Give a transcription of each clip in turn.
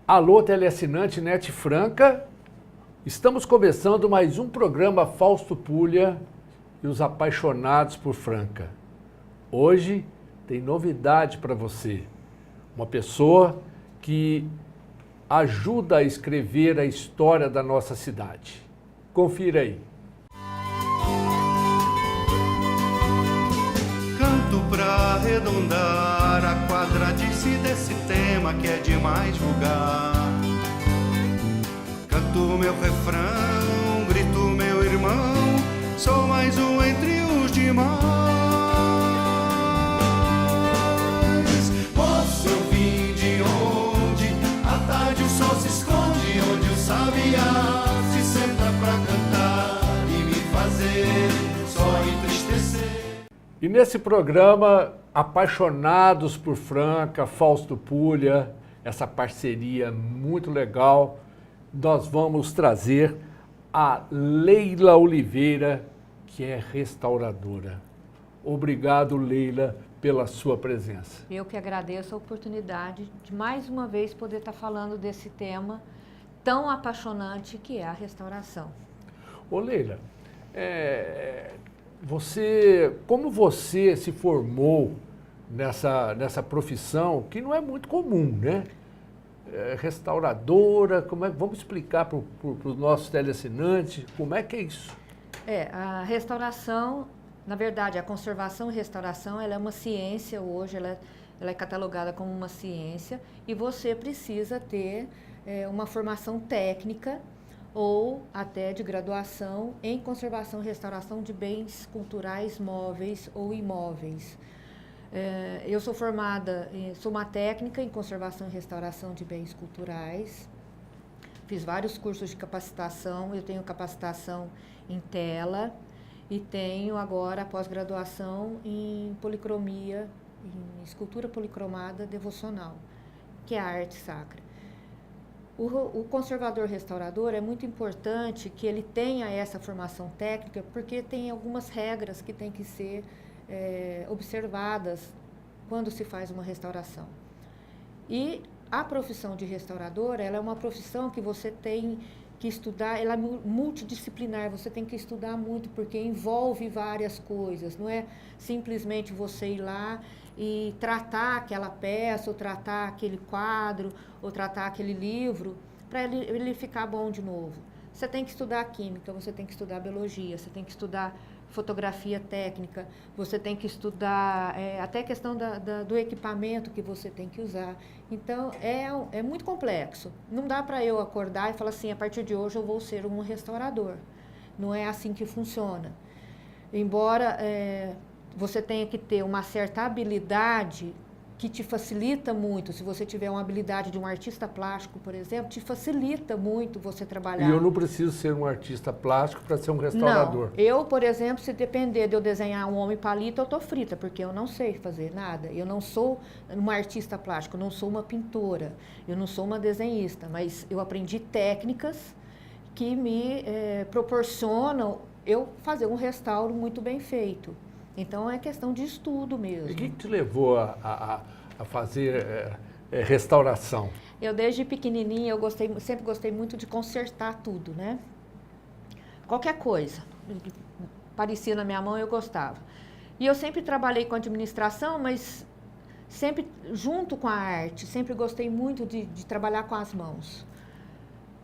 Alô, teleassinante Net Franca, estamos começando mais um programa Fausto Pulha e os apaixonados por Franca. Hoje tem novidade para você, uma pessoa que ajuda a escrever a história da nossa cidade. Confira aí. Canto pra arredondar a quadradice desse tema que é demais vulgar. Canto meu refrão, grito meu irmão, sou mais um entre os demais. Moço, eu vim de onde à tarde o sol se esconde, onde o sabiá se senta pra cantar e me fazer só entristecer. E nesse programa, apaixonados por Franca, Fausto Pulha, essa parceria muito legal, nós vamos trazer a Leila Oliveira, que é restauradora. Obrigado, Leila, pela sua presença. Eu que agradeço a oportunidade de mais uma vez poder estar falando desse tema tão apaixonante que é a restauração. Ô Leila, como você se formou nessa profissão, que não é muito comum, né? Restauradora, vamos explicar para os nossos teleassinantes como é que é isso? A restauração, na verdade, a conservação e restauração, ela é uma ciência hoje, ela é catalogada como uma ciência e você precisa ter uma formação técnica ou até de graduação em conservação e restauração de bens culturais móveis ou imóveis. Eu sou formada, sou uma técnica em conservação e restauração de bens culturais, fiz vários cursos de capacitação, eu tenho capacitação em tela e tenho agora pós-graduação em policromia, em escultura policromada devocional, que é a arte sacra. O conservador restaurador é muito importante que ele tenha essa formação técnica, porque tem algumas regras que têm que ser observadas quando se faz uma restauração. E a profissão de restaurador, ela é uma profissão que você tem que estudar, ela é multidisciplinar, você tem que estudar muito, porque envolve várias coisas, não é simplesmente você ir lá e tratar aquela peça, ou tratar aquele quadro, ou tratar aquele livro, para ele ficar bom de novo. Você tem que estudar química, você tem que estudar biologia, você tem que estudar fotografia técnica, você tem que estudar até a questão do equipamento que você tem que usar. Então, é muito complexo. Não dá para eu acordar e falar assim, a partir de hoje eu vou ser um restaurador. Não é assim que funciona. Embora você tenha que ter uma certa habilidade que te facilita muito, se você tiver uma habilidade de um artista plástico, por exemplo, te facilita muito você trabalhar. E eu não preciso ser um artista plástico para ser um restaurador. Não, eu, por exemplo, se depender de eu desenhar um homem palito, eu estou frita, porque eu não sei fazer nada. Eu não sou uma artista plástica, eu não sou uma pintora, eu não sou uma desenhista, mas eu aprendi técnicas que me proporcionam eu fazer um restauro muito bem feito. Então, é questão de estudo mesmo. E o que te levou a fazer restauração? Eu, desde pequenininha, sempre gostei muito de consertar tudo, né? Qualquer coisa. Parecia na minha mão, eu gostava. E eu sempre trabalhei com administração, mas sempre junto com a arte. Sempre gostei muito de trabalhar com as mãos.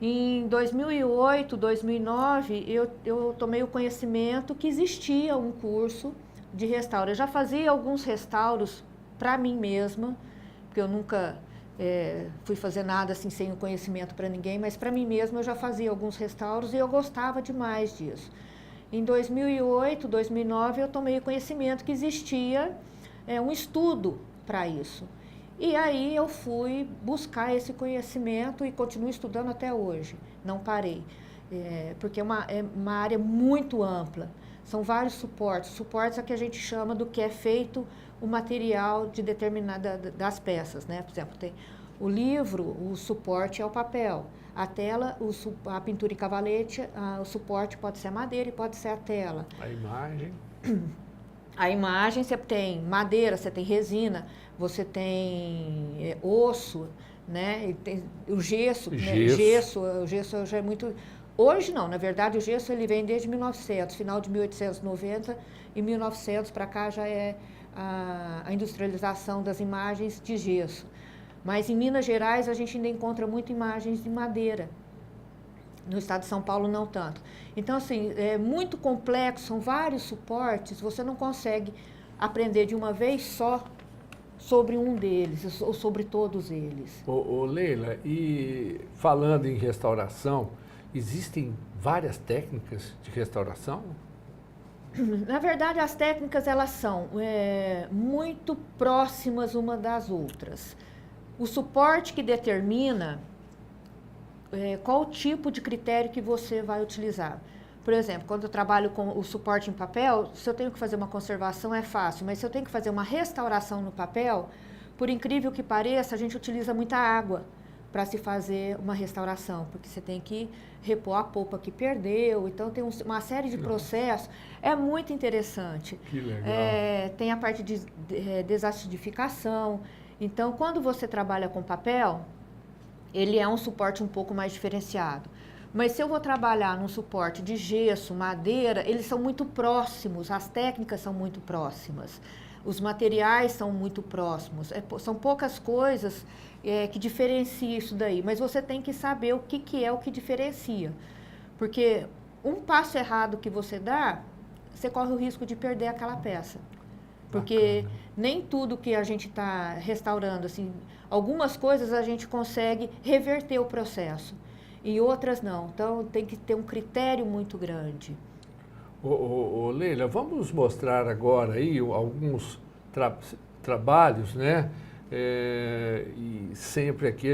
Em 2008, 2009, eu tomei o conhecimento que existia um curso de restauro. Eu já fazia alguns restauros para mim mesma, porque eu nunca fui fazer nada assim sem o conhecimento para ninguém, mas para mim mesma eu já fazia alguns restauros e eu gostava demais disso. Em 2008, 2009, eu tomei o conhecimento que existia um estudo para isso. E aí eu fui buscar esse conhecimento e continuo estudando até hoje, não parei, porque é uma área muito ampla. São vários suportes. Suportes é que a gente chama do que é feito o material de determinada das peças, né? Por exemplo, tem o livro, o suporte é o papel. A tela, a pintura em cavalete, o suporte pode ser a madeira e pode ser a tela. A imagem. A imagem, você tem madeira, você tem resina, você tem osso, né? E tem o gesso, Gesso. né? O gesso já é muito... Hoje não, na verdade o gesso ele vem desde 1900, final de 1890 e 1900 para cá já é a industrialização das imagens de gesso. Mas em Minas Gerais a gente ainda encontra muito imagens de madeira. No estado de São Paulo não tanto. Então assim, é muito complexo, são vários suportes, você não consegue aprender de uma vez só sobre um deles, ou sobre todos eles. Ô Leila, e falando em restauração, existem várias técnicas de restauração? Na verdade, as técnicas elas são muito próximas uma das outras. O suporte que determina qual tipo de critério que você vai utilizar. Por exemplo, quando eu trabalho com o suporte em papel, se eu tenho que fazer uma conservação é fácil, mas se eu tenho que fazer uma restauração no papel, por incrível que pareça, a gente utiliza muita água para se fazer uma restauração, porque você tem que repor a polpa que perdeu, então tem uma série de processos, é muito interessante. Que legal. Tem a parte de desacidificação, então quando você trabalha com papel, ele é um suporte um pouco mais diferenciado. Mas se eu vou trabalhar num suporte de gesso, madeira, eles são muito próximos, as técnicas são muito próximas, os materiais são muito próximos, são poucas coisas que diferenciam isso daí, mas você tem que saber o que é o que diferencia, porque um passo errado que você dá, você corre o risco de perder aquela peça, porque nem tudo que a gente está restaurando, assim, algumas coisas a gente consegue reverter o processo, e outras não, então tem que ter um critério muito grande. Leila, vamos mostrar agora aí alguns trabalhos, né? E sempre aqui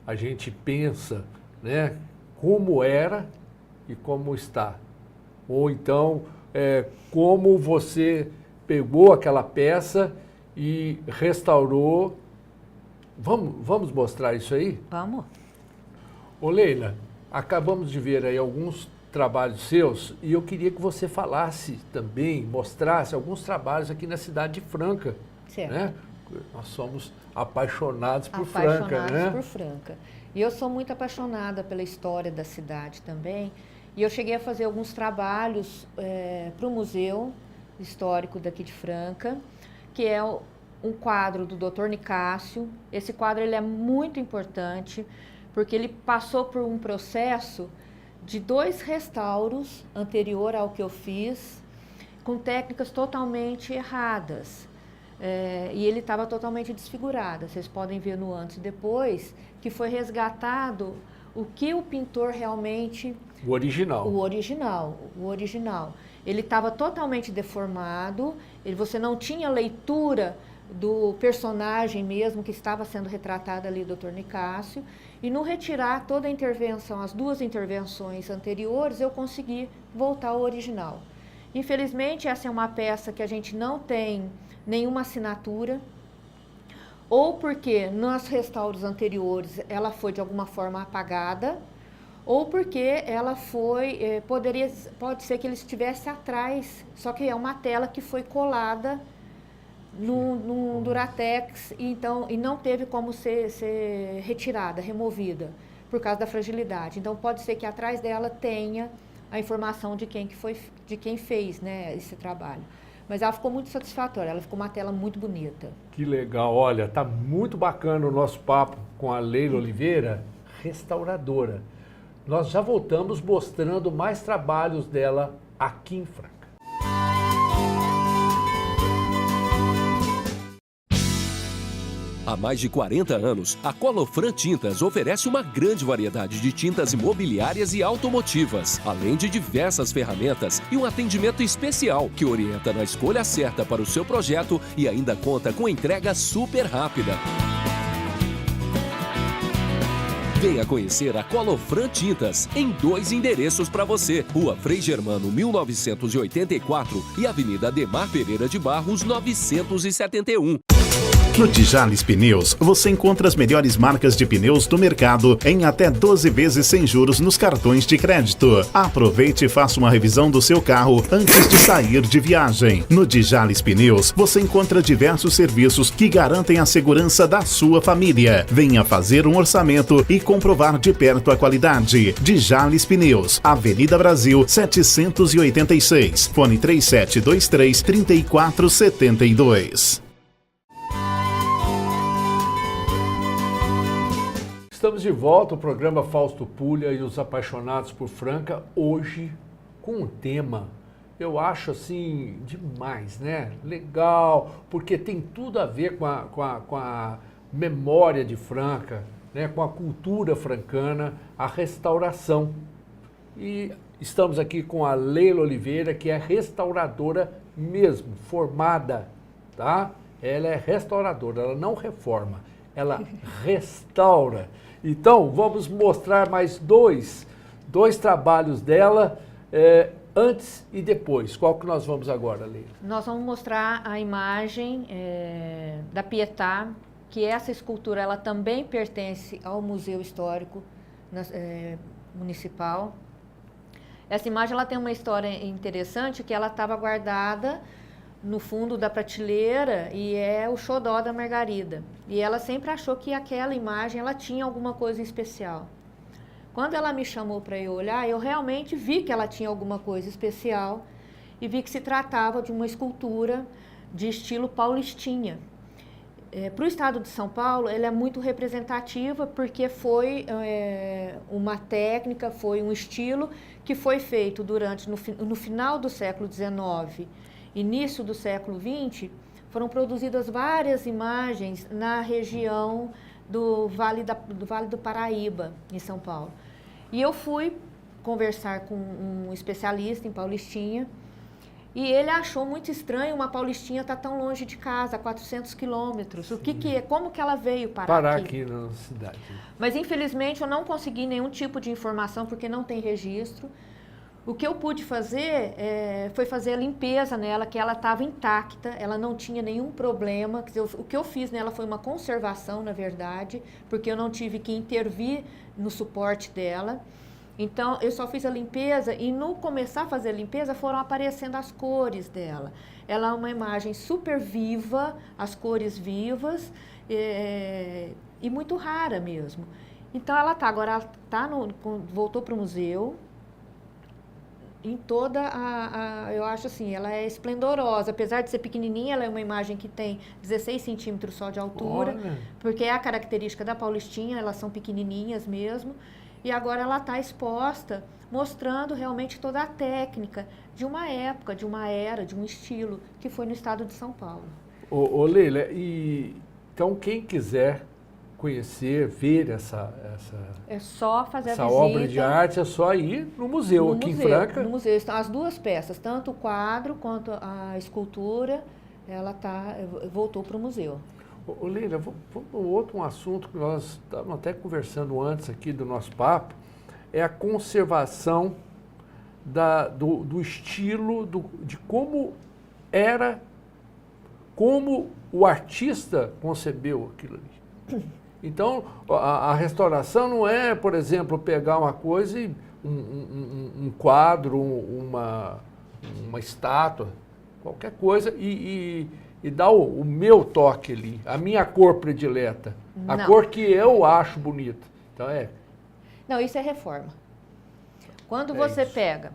a gente pensa, né? Como era e como está. Ou então, como você pegou aquela peça e restaurou. Vamos mostrar isso aí? Vamos. Ô Leila, acabamos de ver aí alguns trabalhos seus e eu queria que você falasse também, mostrasse alguns trabalhos aqui na cidade de Franca. Certo. Né? Nós somos apaixonados por Franca, né? Por Franca. E eu sou muito apaixonada pela história da cidade também. E eu cheguei a fazer alguns trabalhos para o Museu Histórico daqui de Franca, que é um quadro do Dr. Nicásio. Esse quadro ele é muito importante, porque ele passou por um processo de 2 restauros anterior ao que eu fiz, com técnicas totalmente erradas. E ele estava totalmente desfigurado. Vocês podem ver no antes e depois, que foi resgatado o que o pintor realmente... O original. O original. Ele estava totalmente deformado, você não tinha leitura do personagem mesmo que estava sendo retratado ali, Dr. Nicásio, e no retirar toda a intervenção, as 2 intervenções anteriores, eu consegui voltar ao original. Infelizmente, essa é uma peça que a gente não tem nenhuma assinatura, ou porque nos restauros anteriores ela foi de alguma forma apagada, ou porque ela foi, pode ser que ele estivesse atrás, só que é uma tela que foi colada num Duratex e não teve como ser retirada, removida, por causa da fragilidade. Então pode ser que atrás dela tenha a informação de quem fez, né, esse trabalho. Mas ela ficou muito satisfatória, ela ficou uma tela muito bonita. Que legal, olha, tá muito bacana o nosso papo com a Leila Oliveira, restauradora. Nós já voltamos mostrando mais trabalhos dela aqui em Franca. Há mais de 40 anos, a Colofran Tintas oferece uma grande variedade de tintas imobiliárias e automotivas, além de diversas ferramentas e um atendimento especial que orienta na escolha certa para o seu projeto e ainda conta com entrega super rápida. Venha conhecer a Colofran Tintas em 2 endereços para você: Rua Frei Germano 1984 e Avenida Ademar Pereira de Barros 971. No Djalles Pneus, você encontra as melhores marcas de pneus do mercado em até 12 vezes sem juros nos cartões de crédito. Aproveite e faça uma revisão do seu carro antes de sair de viagem. No Djalles Pneus, você encontra diversos serviços que garantem a segurança da sua família. Venha fazer um orçamento e comprovar de perto a qualidade. Djalles Pneus, Avenida Brasil 786, fone 3723-3472. Estamos de volta ao programa Fausto Pulha e os apaixonados por Franca, hoje com um tema, eu acho assim, demais, né? Legal, porque tem tudo a ver com a memória de Franca, né? Com a cultura francana, a restauração. E estamos aqui com a Leila Oliveira, que é restauradora mesmo, formada, tá? Ela é restauradora, ela não reforma, ela restaura. Então, vamos mostrar mais dois trabalhos dela, antes e depois. Qual que nós vamos agora, Leila? Nós vamos mostrar a imagem da Pietà, que essa escultura ela também pertence ao Museu Histórico Municipal. Essa imagem ela tem uma história interessante, que ela estava guardada no fundo da prateleira e é o xodó da Margarida. E ela sempre achou que aquela imagem ela tinha alguma coisa especial. Quando ela me chamou para eu olhar, eu realmente vi que ela tinha alguma coisa especial e vi que se tratava de uma escultura de estilo paulistinha. Para o estado de São Paulo, ela é muito representativa porque foi uma técnica, foi um estilo que foi feito no final do século XIX, início do século XX, foram produzidas várias imagens na região do Vale do Paraíba, em São Paulo. E eu fui conversar com um especialista em paulistinha, e ele achou muito estranho uma paulistinha estar tão longe de casa, a 400 quilômetros. Como que ela veio parar aqui na cidade? Mas, infelizmente, eu não consegui nenhum tipo de informação, porque não tem registro. O que eu pude fazer foi fazer a limpeza nela, que ela estava intacta, ela não tinha nenhum problema. Quer dizer, o que eu fiz nela foi uma conservação, na verdade, porque eu não tive que intervir no suporte dela. Então, eu só fiz a limpeza e no começar a fazer a limpeza foram aparecendo as cores dela. Ela é uma imagem super viva, as cores vivas e muito rara mesmo. Então, agora ela voltou para o museu. Em toda eu acho assim, ela é esplendorosa, apesar de ser pequenininha, ela é uma imagem que tem 16 centímetros só de altura, Olha. Porque é a característica da paulistinha, elas são pequenininhas mesmo, e agora ela está exposta, mostrando realmente toda a técnica de uma época, de uma era, de um estilo, que foi no estado de São Paulo. Ô Leila, então quem quiser conhecer, ver é só fazer essa a visita. Obra de arte, é só ir no museu, aqui em Franca. No museu estão as duas peças, tanto o quadro quanto a escultura, ela voltou para o museu. Ô Leila, vamos outro assunto que nós estávamos até conversando antes aqui do nosso papo, é a conservação do estilo, de como era, como o artista concebeu aquilo ali. Então, a restauração não é, por exemplo, pegar uma coisa e um quadro, uma estátua, qualquer coisa, e dar o meu toque ali, a minha cor predileta, a cor que eu acho bonita. Então, Não, isso é reforma. Quando você pega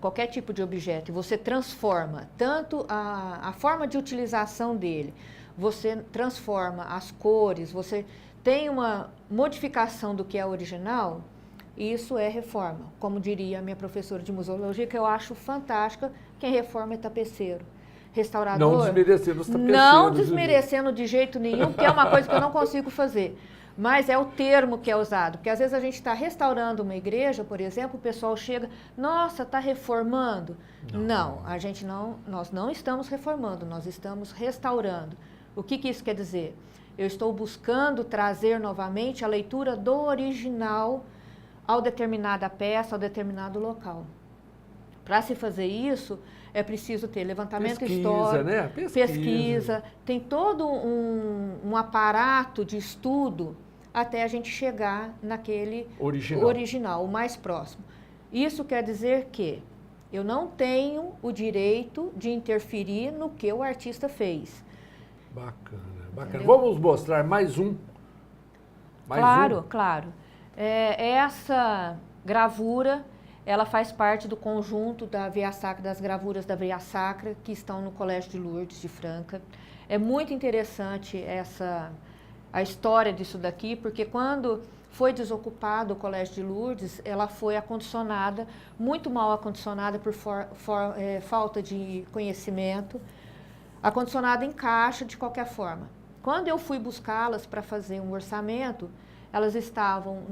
qualquer tipo de objeto e você transforma tanto a forma de utilização dele, você transforma as cores, você tem uma modificação do que é original, isso é reforma. Como diria a minha professora de museologia, que eu acho fantástica, quem reforma é tapeceiro. Restaurador... Não desmerecendo os tapeceiros. Não desmerecendo de jeito nenhum, porque é uma coisa que eu não consigo fazer. Mas é o termo que é usado, porque às vezes a gente está restaurando uma igreja, por exemplo, o pessoal chega, nossa, está reformando. Não, nós não estamos reformando, nós estamos restaurando. O que isso quer dizer? Eu estou buscando trazer novamente a leitura do original ao determinada peça, ao determinado local. Para se fazer isso, é preciso ter levantamento Pesquisa, histórico, né? pesquisa, tem todo um aparato de estudo até a gente chegar naquele original, o mais próximo. Isso quer dizer que eu não tenho o direito de interferir no que o artista fez. Bacana, bacana. Entendeu? Vamos mostrar mais um. Claro. Essa gravura, ela faz parte do conjunto da Via Sacra, das gravuras da Via Sacra, que estão no Colégio de Lourdes de Franca. É muito interessante a história disso daqui, porque quando foi desocupado o Colégio de Lourdes, ela foi acondicionada, muito mal acondicionada por falta de conhecimento, acondicionada em caixa de qualquer forma. Quando eu fui buscá-las para fazer um orçamento, elas estavam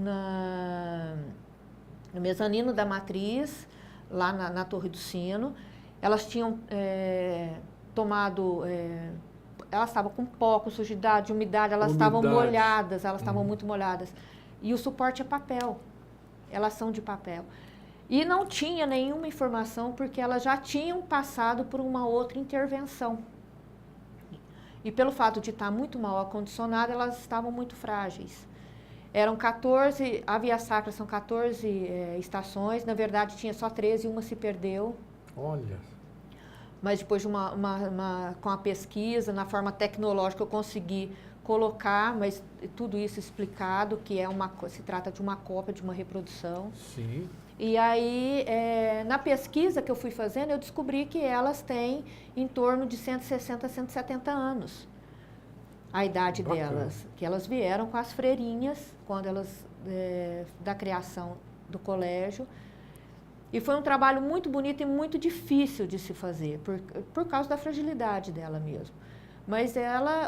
no mezanino da matriz, lá na Torre do Sino. Elas tinham elas estavam com pó, com sujidade, umidade, elas estavam molhadas, elas estavam muito molhadas. E o suporte é papel, elas são de papel. E não tinha nenhuma informação, porque elas já tinham passado por uma outra intervenção. E pelo fato de estar muito mal acondicionada, elas estavam muito frágeis. Eram 14, a Via Sacra são 14 estações, na verdade tinha só 13 e uma se perdeu. Olha. Mas depois de com a pesquisa, na forma tecnológica, eu consegui colocar, mas tudo isso explicado, que se trata de uma cópia, de uma reprodução. Sim. E aí, na pesquisa que eu fui fazendo, eu descobri que elas têm em torno de 160 a 170 anos. A idade delas, que elas vieram com as freirinhas, quando elas, da criação do colégio. E foi um trabalho muito bonito e muito difícil de se fazer, por causa da fragilidade dela mesmo. Mas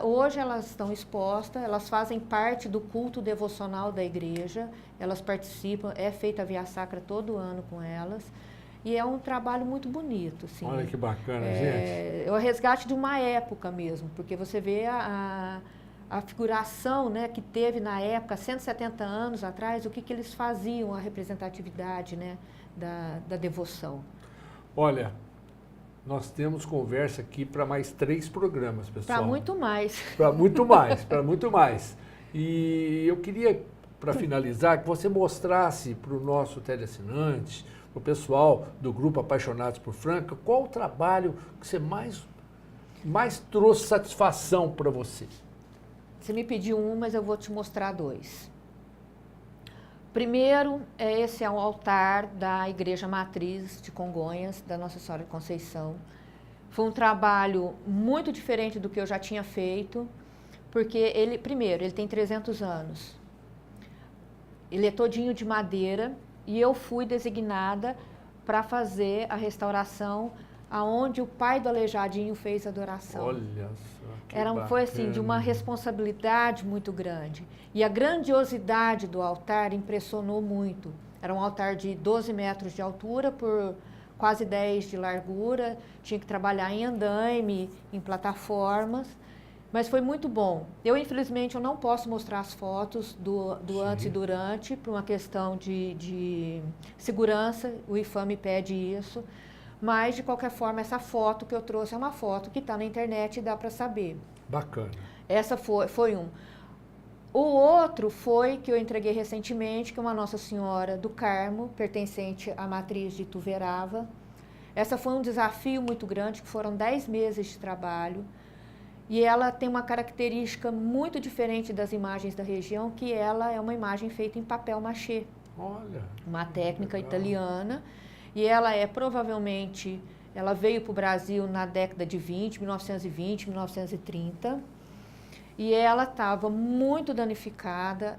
hoje elas estão expostas, elas fazem parte do culto devocional da igreja, elas participam, é feita a Via Sacra todo ano com elas. E é um trabalho muito bonito, assim. Olha que bacana, gente. É o resgate de uma época mesmo, porque você vê a figuração, né, que teve na época, 170 anos atrás, o que eles faziam, a representatividade, né, da devoção. Olha, nós temos conversa aqui para mais 3 programas, pessoal. Para muito mais. Para muito mais, para muito mais. E eu queria, para finalizar, que você mostrasse para o nosso teleassinante, para o pessoal do Grupo Apaixonados por Franca, qual o trabalho que você mais trouxe satisfação para você. Você me pediu um, mas eu vou te mostrar 2. Primeiro, esse é um altar da Igreja Matriz de Congonhas, da Nossa Senhora de Conceição. Foi um trabalho muito diferente do que eu já tinha feito, porque ele tem 300 anos. Ele é todinho de madeira e eu fui designada para fazer a restauração aonde o pai do Aleijadinho fez a adoração. Olha só, que Foi assim, de uma responsabilidade muito grande. E a grandiosidade do altar impressionou muito. Era um altar de 12 metros de altura por quase 10 de largura. Tinha que trabalhar em andaime, em plataformas. Mas foi muito bom. Infelizmente, eu não posso mostrar as fotos do antes e durante, por uma questão de segurança. O IFAM me pede isso. Mas, de qualquer forma, essa foto que eu trouxe é uma foto que está na internet e dá para saber. Bacana. Essa foi um. O outro foi que eu entreguei recentemente, que é uma Nossa Senhora do Carmo, pertencente à matriz de Ituverava. Essa foi um desafio muito grande, que foram 10 meses de trabalho. E ela tem uma característica muito diferente das imagens da região, que ela é uma imagem feita em papel machê. Olha. Uma técnica legal. Italiana. E ela provavelmente, ela veio para o Brasil na década de 1920, 1930. E ela estava muito danificada,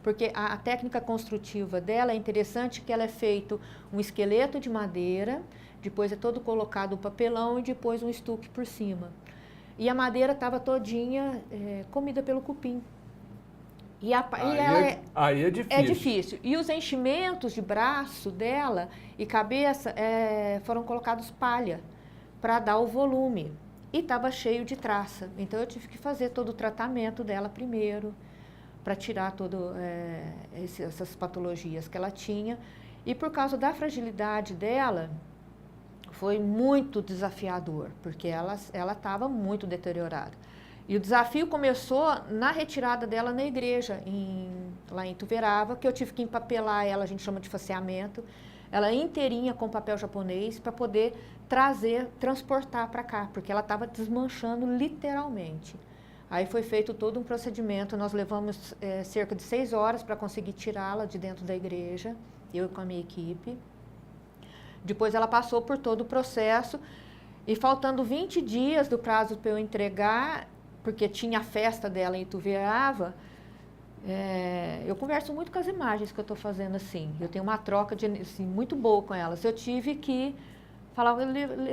porque a técnica construtiva dela é interessante, que ela é feito um esqueleto de madeira, depois é todo colocado um papelão e depois um estuque por cima. E a madeira estava todinha comida pelo cupim. Aí é difícil. É difícil. E os enchimentos de braço dela e cabeça foram colocados palha para dar o volume. E estava cheio de traça. Então eu tive que fazer todo o tratamento dela primeiro, para tirar todas essas patologias que ela tinha. E por causa da fragilidade dela, foi muito desafiador, porque ela estava muito deteriorada. E o desafio começou na retirada dela na igreja, lá em Ituverava, que eu tive que empapelar ela, a gente chama de faceamento, ela inteirinha com papel japonês para poder transportar para cá, porque ela estava desmanchando literalmente. Aí foi feito todo um procedimento, nós levamos cerca de 6 horas para conseguir tirá-la de dentro da igreja, eu com a minha equipe. Depois ela passou por todo o processo e faltando 20 dias do prazo para eu entregar, porque tinha a festa dela em Ituverava, eu converso muito com as imagens que eu estou fazendo assim. Eu tenho uma troca assim, muito boa com elas. Eu tive que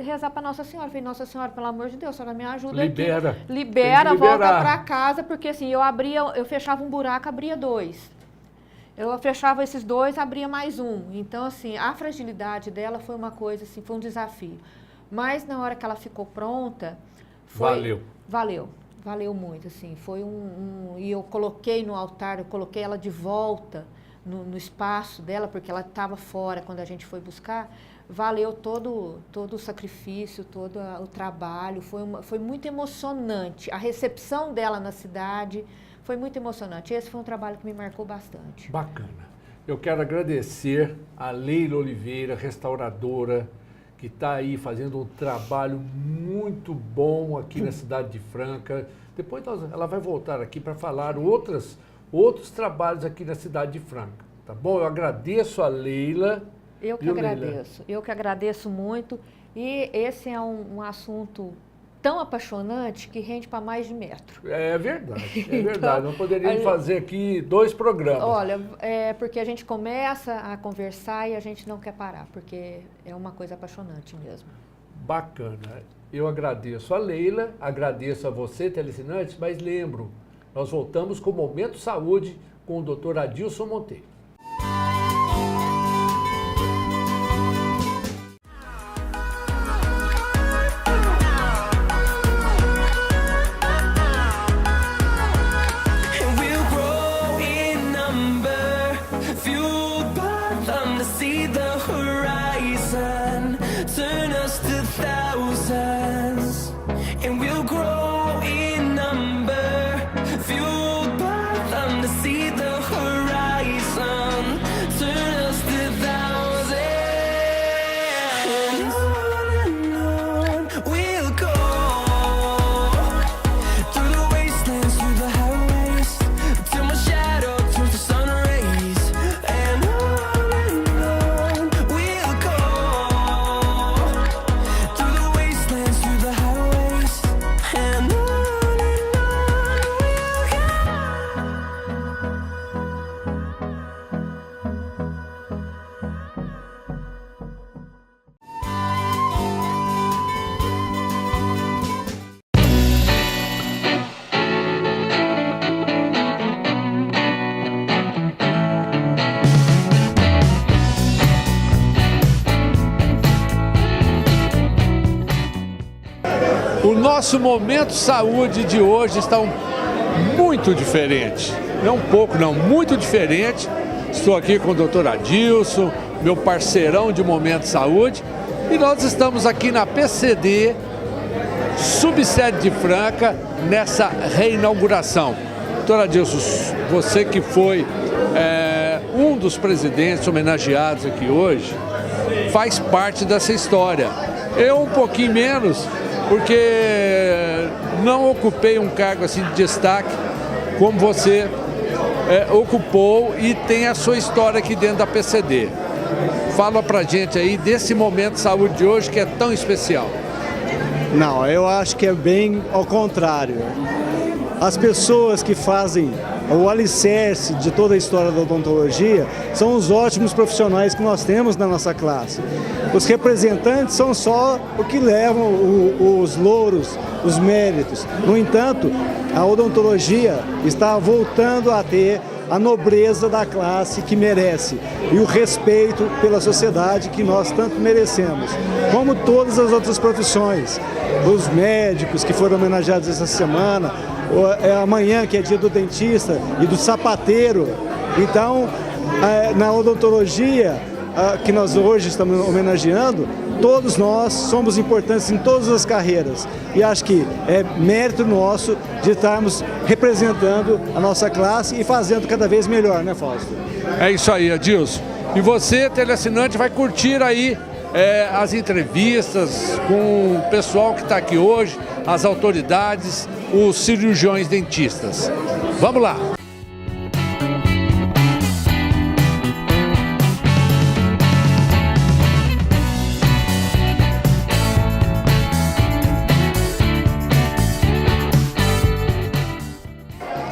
rezar para Nossa Senhora. Eu falei, Nossa Senhora, pelo amor de Deus, a senhora me ajuda Libera. aqui. Libera, volta para casa, porque assim, eu fechava um buraco, abria 2. Eu fechava esses 2, abria mais um. Então, assim, a fragilidade dela foi uma coisa, assim, foi um desafio. Mas na hora que ela ficou pronta, valeu muito, assim, foi e eu coloquei no altar, eu coloquei ela de volta no espaço dela, porque ela estava fora quando a gente foi buscar, valeu todo o sacrifício, todo o trabalho, foi muito emocionante, a recepção dela na cidade foi muito emocionante, esse foi um trabalho que me marcou bastante. Bacana. Eu quero agradecer a Leila Oliveira, restauradora, que está aí fazendo um trabalho muito bom aqui na cidade de Franca. Depois ela vai voltar aqui para falar outros trabalhos aqui na cidade de Franca, tá bom? Eu agradeço a Leila. Eu que agradeço muito. E esse é um assunto tão apaixonante que rende para mais de metro. É verdade, verdade. Não poderíamos fazer aqui 2 programas. Olha, porque a gente começa a conversar e a gente não quer parar, porque é uma coisa apaixonante mesmo. Bacana. Eu agradeço a Leila, agradeço a você, teleassinantes, mas lembro, nós voltamos com o Momento Saúde com o Dr. Adilson Monteiro. O nosso Momento Saúde de hoje está muito diferente. Não um pouco, não, muito diferente. Estou aqui com o Dr. Adilson, meu parceirão de Momento Saúde. E nós estamos aqui na PCD, subsede de Franca, nessa reinauguração. Dr. Adilson, você que foi um dos presidentes homenageados aqui hoje, faz parte dessa história. Eu um pouquinho menos, porque não ocupei um cargo assim de destaque como você ocupou e tem a sua história aqui dentro da PCD. Fala pra gente aí desse Momento de Saúde de hoje que é tão especial. Não, eu acho que é bem ao contrário. As pessoas que fazem o alicerce de toda a história da odontologia são os ótimos profissionais que nós temos na nossa classe. Os representantes são só o que levam os louros, os méritos. No entanto, a odontologia está voltando a ter a nobreza da classe que merece e o respeito pela sociedade que nós tanto merecemos, como todas as outras profissões. Os médicos que foram homenageados essa semana, amanhã que é dia do dentista e do sapateiro. Então, na odontologia, que nós hoje estamos homenageando, todos nós somos importantes em todas as carreiras. E acho que é mérito nosso de estarmos representando a nossa classe e fazendo cada vez melhor, né, Fausto? É isso aí, Adilson. E você, teleassinante, vai curtir aí as entrevistas com o pessoal que está aqui hoje, as autoridades, os cirurgiões dentistas. Vamos lá!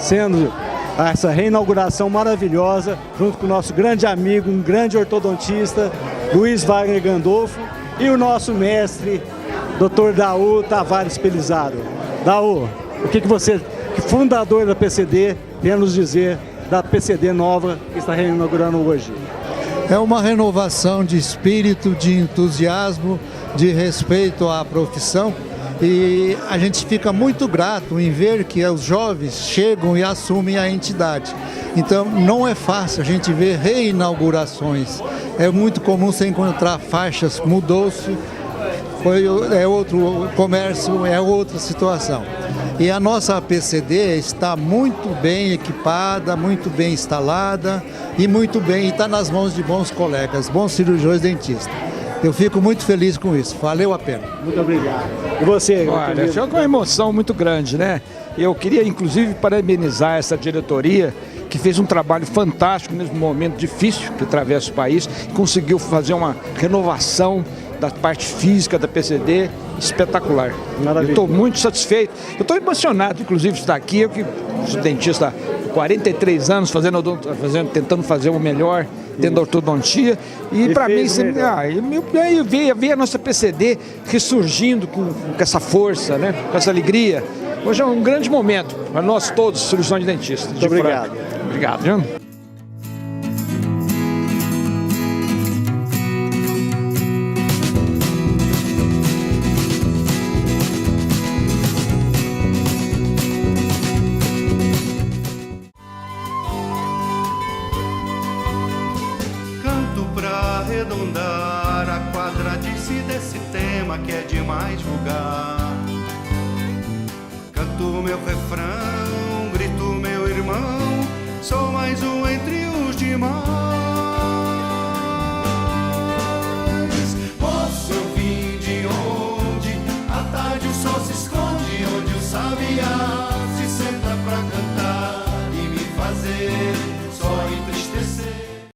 Sendo essa reinauguração maravilhosa, junto com o nosso grande amigo, um grande ortodontista, Luiz Wagner Gandolfo, e o nosso mestre, Dr. Daú Tavares Pelizaro. Daú, o que você, fundador da PCD, tem a nos dizer da PCD nova que está reinaugurando hoje? É uma renovação de espírito, de entusiasmo, de respeito à profissão. E a gente fica muito grato em ver que os jovens chegam e assumem a entidade. Então não é fácil a gente ver reinaugurações. É muito comum você encontrar faixas, mudou-se, é outro comércio, é outra situação. E a nossa PCD está muito bem equipada, muito bem instalada e muito bem, está nas mãos de bons colegas, bons cirurgiões dentistas. Eu fico muito feliz com isso, valeu a pena. Muito obrigado. E você? Olha, foi uma emoção muito grande, né? Eu queria, inclusive, parabenizar essa diretoria, que fez um trabalho fantástico nesse momento difícil que atravessa o país, conseguiu fazer uma renovação da parte física da PCD espetacular. Maravilha. Eu estou muito satisfeito, eu estou emocionado, inclusive, de estar aqui, eu que sou dentista há 43 anos, tentando fazer o melhor dentro da ortodontia, e para mim eu vi a nossa PCD ressurgindo com essa força, né? Com essa alegria. Hoje é um grande momento para nós todos, cirurgiões dentistas. Muito obrigado. Obrigado, viu? Arredondar a quadradice desse tema que é demais vulgar. Canto meu refrão, grito meu irmão, sou mais um entre os demais. Moço, eu vim de onde a tarde o sol se esconde, onde o sabiá